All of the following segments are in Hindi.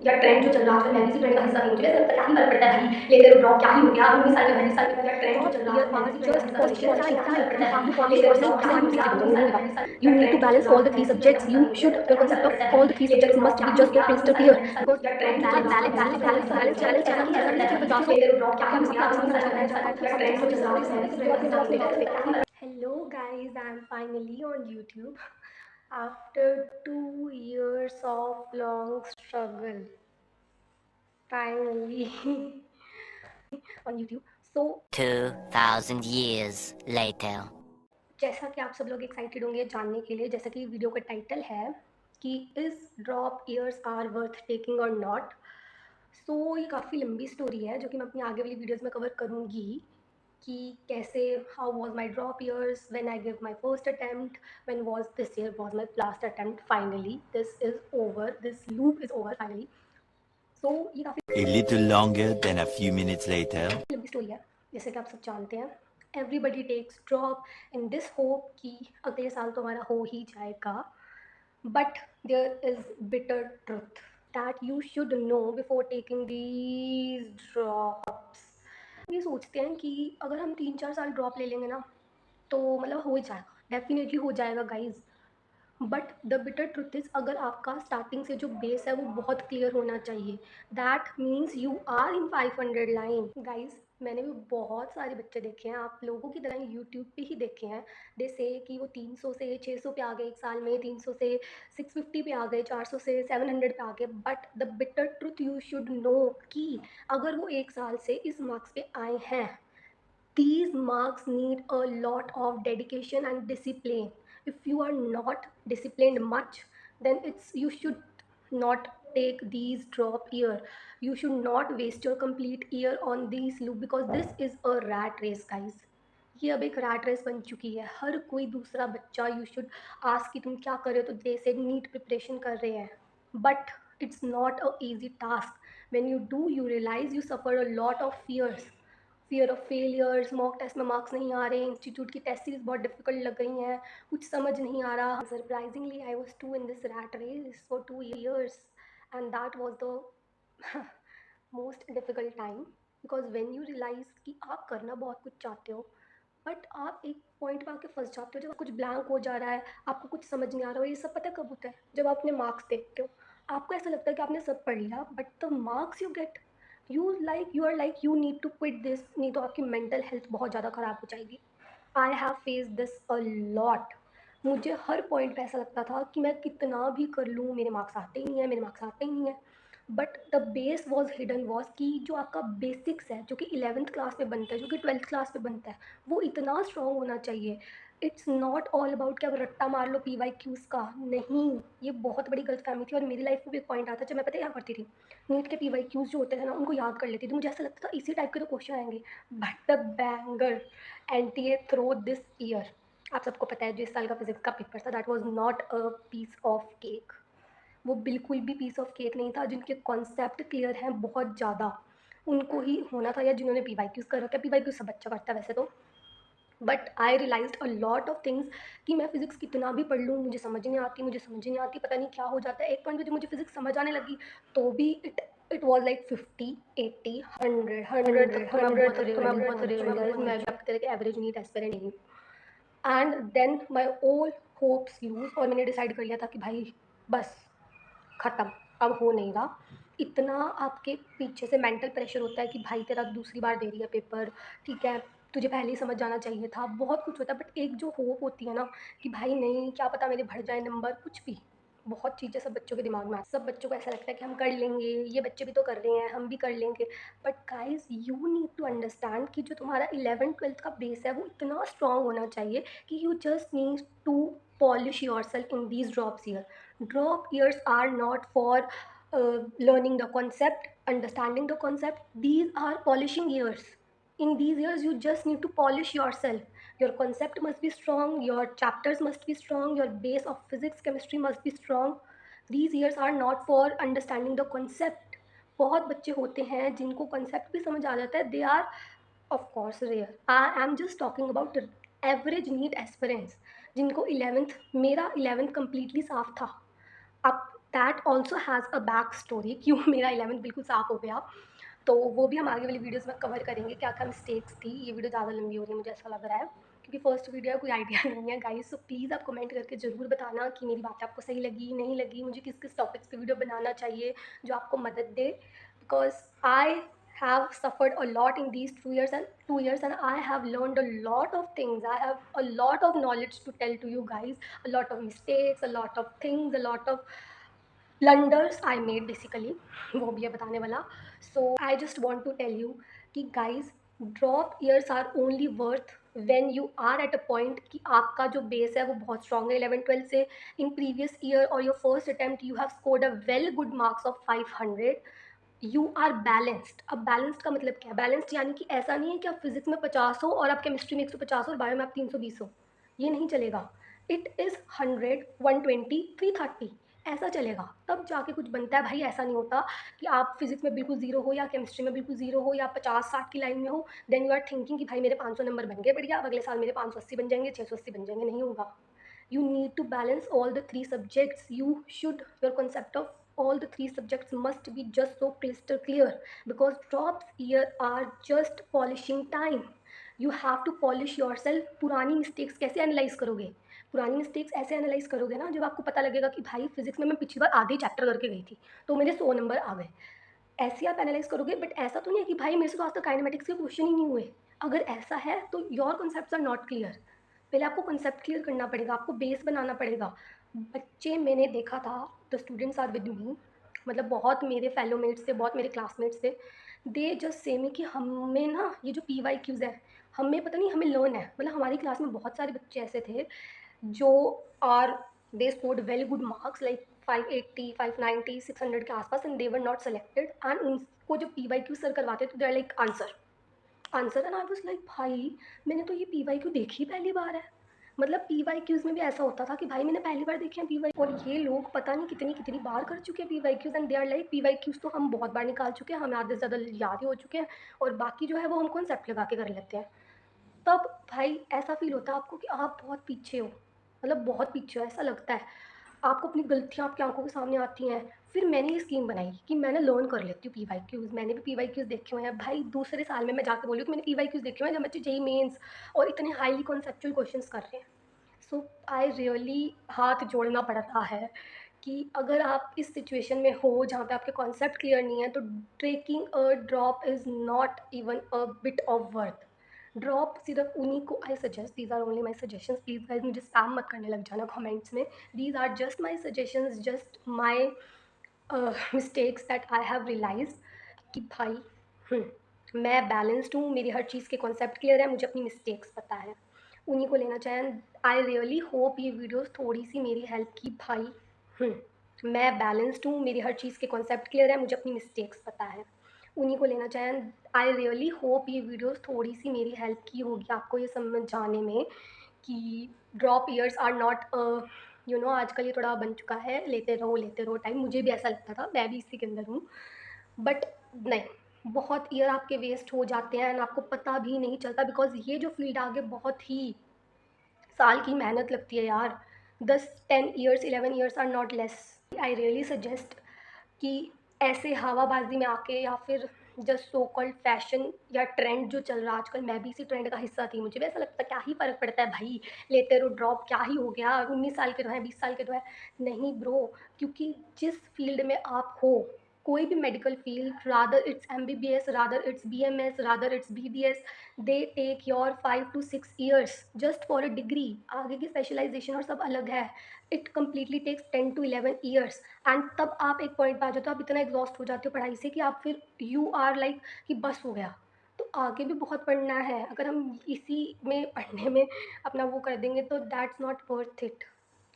या ट्रेंड जो चल रहा है, मैं भी इसी ट्रेंड का हिस्सा नहीं हूँ, मुझे ऐसा क्या ही फर्क पड़ता है भाई, लेते रहो ड्रॉप, क्या ही हो गया, 19 साल का 35 साल का ट्रेंड जो चल रहा है, मैं भी इसी ट्रेंड का हिस्सा नहीं हूँ, मुझे क्या ही फर्क पड़ता है भाई, लेते रहो ड्रॉप, क्या ही हो गया, 19 साल का 35 साल You का need to ट्रेंड जो चल balance रहा all है, the मैं three भी इसी ट्रेंड subjects. का You हिस्सा नहीं हूँ, should, मुझे your क्या ही concept फर्क of पड़ता है all भाई, the three लेते subjects रहो must ड्रॉप, be क्या ही just हो your गया, crystal 19 clear. साल का Because या ट्रेंड जो चल रहा है, मैं भी इसी ट्रेंड का हिस्सा नहीं हूँ, मुझे क्या ही फर्क पड़ता है भाई, लेते रहो ड्रॉप, क्या ही हो गया, 19 साल का 35 साल का ट्रेंड जो चल रहा है, मैं भी इसी ट्रेंड का हिस्सा नहीं हूँ, मुझे क्या ही फर्क। Hello guys, I'm finally on YouTube after 2 years of long struggle. Finally on YouTube. So 2,000 years later. जैसा कि आप सब लोग एक्साइटेड होंगे जानने के लिए, जैसा कि वीडियो का टाइटल है कि is drop years are worth taking और नॉट। सो ये काफ़ी लंबी स्टोरी है जो कि मैं अपनी आगे वाली वीडियोस में कवर करूँगी कि कैसे, how was my drop years, when I give my first attempt, when was this year was my last attempt, finally this is over, this loop is over finally. So ये काफ़ी A little longer than a few minutes later. लंबी स्टोरी है, जैसे कि आप सब जानते हैं। Everybody takes drop in this hope कि अगले साल तो हमारा हो ही जाएगा, but there is bitter truth that you should know before taking these drops. ये सोचते हैं कि अगर हम 3-4 साल ड्रॉप ले लेंगे ना तो मतलब हो जाएगा, डेफिनेटली हो जाएगा guys. But the bitter truth is, अगर आपका स्टार्टिंग से जो बेस है वो बहुत क्लियर होना चाहिए, that means you are in 500 line. Guys मैंने भी बहुत सारे बच्चे देखे हैं, आप लोगों की तरह यूट्यूब पे ही देखे हैं, जैसे कि वो 300 से 600 पे आ गए एक साल में, 300 से 650 पे आ गए, 400 से 700 पे आ गए। But the bitter truth you should no कि अगर वो एक साल से इस मार्क्स पे आए हैं, these marks need a lot of dedication and discipline. If you are not disciplined much, then it's, you should not take these drop year. You should not waste your complete year on these loop, because this is a rat race guys. ये अब एक रैट रेस बन चुकी है। हर कोई दूसरा बच्चा, यू शुड आस्क कि तुम क्या कर रहे हो, तो दे से नीट प्रिपरेशन कर रहे हैं, but it's not a easy task. When you do you realise you suffer a lot of fears, fear of failures, mock test में मार्क्स नहीं आ रहे, इंस्टीट्यूट की टेस्ट सीरीज बहुत डिफिकल्ट लग गई हैं, कुछ समझ नहीं आ रहा। Surprisingly I was too in this rat race for 2 years and that was the most difficult time, because when you realise कि आप करना बहुत कुछ चाहते हो, बट आप एक पॉइंट पे आके फंस जाते हो, जब कुछ ब्लैंक हो जा रहा है, आपको कुछ समझ नहीं आ रहा। और ये सब पता कब होता है, जब आप अपने मार्क्स देखते हो, आपको ऐसा लगता है कि आपने सब पढ़ लिया, but the marks you get, you are like you need to quit this, नहीं तो आपकी मेंटल हेल्थ बहुत ज़्यादा ख़राब हो जाएगी। I have face this a lot. मुझे हर पॉइंट पे ऐसा लगता था कि मैं कितना भी कर लूँ मेरे मार्क्स आते ही नहीं है, मेरे मार्क्स आते ही नहीं है। But the base was hidden, was कि जो आपका बेसिक्स है, जो कि 11th क्लास में बनता है, जो कि 12th क्लास में बनता है, वो इतना स्ट्रॉन्ग होना चाहिए। इट्स नॉट ऑल अबाउट कि आप रट्टा मार लो पी वाई क्यूज़ का, नहीं। ये बहुत बड़ी गलत फहमी थी, और मेरी लाइफ में भी एक पॉइंट आता है जब मैं पता है क्या करती थी, नीट के पी वाई क्यूज़ जो होते थे ना उनको याद कर लेती थी। मुझे ऐसा लगता था इसी टाइप के तो क्वेश्चन आएंगे। But the banger NTA throw this year, आप सबको पता है जो इस साल का फिजिक्स का पेपर था, that was not a piece of cake. वो बिल्कुल भी पीस ऑफ केक नहीं था। जिनके कॉन्सेप्ट क्लियर हैं बहुत ज़्यादा, उनको ही होना था, या जिन्होंने पी वाई क्यूज़ कर रखा है। पी वाई क्यूज़ सब बच्चा करता है वैसे तो, but I realised a lot of things कि मैं फिज़िक्स कितना भी पढ़ लूँ मुझे समझ नहीं आती, मुझे समझ नहीं आती, पता नहीं क्या हो जाता है। एक पॉइंट पे जब मुझे फिज़िक्स समझ आने लगी तो भी इट वॉज लाइक 50, 80, 100 तक तो मैं बहुत रेयर हूँ गाइस। मैं भी आपकी तरह के एवरेज नीट एस्पिरेंट नहीं हूँ। And then my all hopes lose, और मैंने डिसाइड कर लिया था कि भाई बस ख़त्म, अब हो नहीं रहा। इतना आपके पीछे से मेंटल प्रेशर होता है कि भाई तेरा दूसरी बार दे रही है पेपर, ठीक है, तुझे पहले ही समझ जाना चाहिए था, बहुत कुछ होता है। बट एक जो होप होती है ना कि भाई नहीं, क्या पता मेरे बढ़ जाए नंबर, कुछ भी, बहुत चीज़ें सब बच्चों के दिमाग में सब बच्चों को ऐसा लगता है कि हम कर लेंगे, ये बच्चे भी तो कर रहे हैं, हम भी कर लेंगे। But guys you need to understand कि जो तुम्हारा 11th-12th का बेस है वो इतना स्ट्रॉन्ग होना चाहिए कि you just need to polish yourself in these drops year. Drop years are not for learning the concept, understanding the concept. These are polishing years. In these years, you just need to polish yourself. Your concept must be strong, your chapters must be strong, your base of physics, chemistry must be strong. These years are not for understanding the concept. बहुत बच्चे होते हैं जिनको concept भी समझ आ जाता है, they are of course rare. I am just talking about average NEET aspirants जिनको 11th, मेरा 11th completely साफ था। अब that also has a back story, क्यों मेरा 11th बिल्कुल साफ़ हो गया। तो वो भी हम आगे वाली वीडियोज़ में कवर करेंगे, क्या-क्या मिस्टेक्स थी। ये वीडियो ज़्यादा लंबी हो रही है मुझे ऐसा लग रहा है, क्योंकि फर्स्ट वीडियो है, कोई आइडिया नहीं है गाइज़। सो प्लीज़ आप कमेंट करके ज़रूर बताना कि मेरी बातें आपको सही लगी, नहीं लगी, मुझे किस-किस टॉपिक्स पे वीडियो बनाना चाहिए जो आपको मदद दे। Because I have suffered a lot in these 2 years and I have learned a lot of things. I have a lot of knowledge to tell to you guys, a lot of mistakes, a lot of things, a lot of blunders I made basically, वो भी है बताने वाला. So I just want to tell you कि guys, drop years are only worth when you are at a point कि आपका जो base है वो बहुत strong है 11-12 से. In previous year or your first attempt you have scored a well good marks of 500. You are balanced. अब बैलेंस्ड का मतलब क्या है? बैलेंस्ड यानी कि ऐसा नहीं है कि आप फिजिक्स में 50 हो और आप केमिस्ट्री में 150 हो और बायो में आप 320 हो. ये नहीं चलेगा. इट इज़ 100, 120, 330 ऐसा चलेगा, तब जाके कुछ बनता है भाई. ऐसा नहीं होता कि आप फिजिक्स में बिल्कुल ज़ीरो हो या केमिस्ट्री में बिल्कुल ज़ीरो हो या 50-60 की लाइन में हो, देन यू आर थिंकिंग कि भाई मेरे 500 नंबर बन गए बढ़िया, अब अगले साल मेरे 580 बन जाएंगे, 680 बन जाएंगे. नहीं होगा. You need to balance all the three subjects. Your concept of all the three subjects must be just so crystal clear, because drops here are just polishing time. You have to polish yourself. पुरानी मिस्टेक्स कैसे एनालाइज करोगे? पुरानी मिस्टेक्स ऐसे एनालाइज करोगे ना जब आपको पता लगेगा कि भाई फिजिक्स में मैं पिछली बार आधे चैप्टर करके गई थी तो मेरे 100 नंबर आ गए. ऐसे आप एनालाइज करोगे. बट ऐसा तो नहीं है कि भाई मेरे से तो आज तक काइनेमेटिक्स के क्वेश्चन ही नहीं हुए. अगर ऐसा है तो your concepts are not clear. पहले आपको कॉन्सेप्ट क्लियर करना पड़ेगा, आपको बेस बनाना पड़ेगा. बच्चे मैंने देखा था, the students are with me, मतलब बहुत मेरे फेलोमेट्स थे, बहुत मेरे क्लासमेट्स थे. दे जस्ट से मी कि हमें ना ये जो PYQs है, हमें पता नहीं, हमें लर्न है. मतलब हमारी क्लास में बहुत सारे बच्चे ऐसे थे जो are they scored very good marks like 580, 590, 600 के आसपास, and they were not selected. And उनको जो PYQ सर करवाते थे, they are like answer answer. And I was like भाई मैंने तो ये PYQ देखी पहली बार है. मतलब PYQs में भी ऐसा होता था कि भाई मैंने पहली बार देखे हैं PY, और ये लोग पता नहीं कितनी कितनी बार कर चुके हैं PYQs. And they are like PYQs तो हम बहुत बार निकाल चुके हैं, हमें आधे से ज़्यादा याद ही हो चुके हैं, और बाकी जो है वो हम कॉन्सेप्ट लगा के कर लेते हैं. तब भाई ऐसा फ़ील होता है आपको कि आप बहुत पीछे हो, मतलब बहुत पीछे हो, ऐसा लगता है. आपको अपनी गलतियाँ आपकी आँखों के सामने आती हैं. फिर मैंने ये स्कीम बनाई कि मैंने लर्न कर लेती हूँ PYQs. मैंने भी PYQs देखे हुए हैं भाई. दूसरे साल में मैं जाके बोली हूँ कि मैंने PYQs देखे हुए हैं जब बच्चे जेईई मेंस और इतने हाईली कॉन्सेप्चुअल क्वेश्चंस कर रहे हैं. सो आई रियली हाथ जोड़ना पड़ रहा है कि अगर आप इस सिचुएशन में हो जहाँ पे आपके कॉन्सेप्ट क्लियर नहीं है, तो taking a drop is not even a bit of worth. Drop सिर्फ उन्हीं को I suggest, these are only my suggestions. Please guys मुझे स्पैम मत करने लग जाना कमेंट्स में. These are just my suggestions, just my mistakes that I have realise कि भाई मैं बैलेंस्ड हूँ, मेरी हर चीज़ के कॉन्सेप्ट क्लियर है, मुझे अपनी मिस्टेक्स पता है, उन्हीं को लेना चाहें. आई रियली होप ये वीडियोस थोड़ी सी मेरी हेल्प की भाई. मैं बैलेंस्ड हूँ, मेरी हर चीज़ के कॉन्सेप्ट क्लियर है, मुझे अपनी मिस्टेक्स पता है, उन्हीं को लेना चाहें. आई रियली होप ये वीडियोस थोड़ी सी मेरी हेल्प की होगी आपको ये समझ जाने में कि ड्रॉप ईयर्स आर नॉट आजकल ये थोड़ा बन चुका है, लेते रहो टाइम. मुझे भी ऐसा लगता था, मैं भी इसी के अंदर हूँ. बट नहीं, बहुत ईयर आपके वेस्ट हो जाते हैं एंड आपको पता भी नहीं चलता, बिकॉज ये जो फील्ड आगे बहुत ही साल की मेहनत लगती है यार. 10 10 years 11 years are not less. I really suggest कि ऐसे हवाबाजी में आके या फिर जस्ट सो कॉल्ड फैशन या ट्रेंड जो चल रहा है आजकल, मैं भी इसी ट्रेंड का हिस्सा थी. मुझे भी ऐसा लगता है क्या ही फ़र्क पड़ता है भाई, लेते रहो ड्रॉप, क्या ही हो गया, 19 साल के तो हैं, 20 साल के तो है. नहीं ब्रो, क्योंकि जिस फील्ड में आप हो, कोई भी medical field, rather it's MBBS, rather it's BMS, rather it's BDS, they take your 5 to 6 years just for a degree. आगे की स्पेशलाइजेशन और सब अलग है. It completely takes 10 to 11 years. And तब आप एक पॉइंट पे आ जाते हो, आप इतना एग्जॉस्ट हो जाते हो पढ़ाई से कि आप फिर यू आर लाइक कि बस हो गया. तो आगे भी बहुत पढ़ना है. अगर हम इसी में पढ़ने में अपना वो कर देंगे तो दैट्स नॉट वर्थ इट.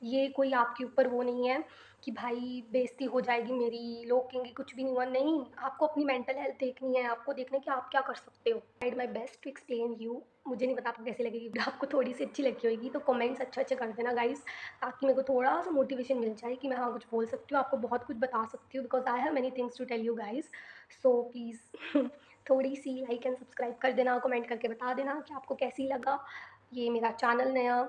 ये कोई आपके ऊपर वो नहीं है कि भाई बेइज्जती हो जाएगी मेरी, लोग कहेंगे कुछ भी नहीं हुआ. नहीं, आपको अपनी मेंटल हेल्थ देखनी है, आपको देखना है कि आप क्या कर सकते हो. Tried my best to explain you. मुझे नहीं पता आपको कैसी लगेगी, बट आपको थोड़ी सी अच्छी लगी होगी तो कमेंट्स अच्छे कर देना गाइस, ताकि मेरे को थोड़ा सा मोटिवेशन मिल जाए कि मैं हाँ कुछ बोल सकती हूँ, आपको बहुत कुछ बता सकती हूँ, because I have many things to tell you guys. So please थोड़ी सी लाइक एंड सब्सक्राइब कर देना, कमेंट करके बता देना कि आपको कैसी लगा ये मेरा चैनल नया.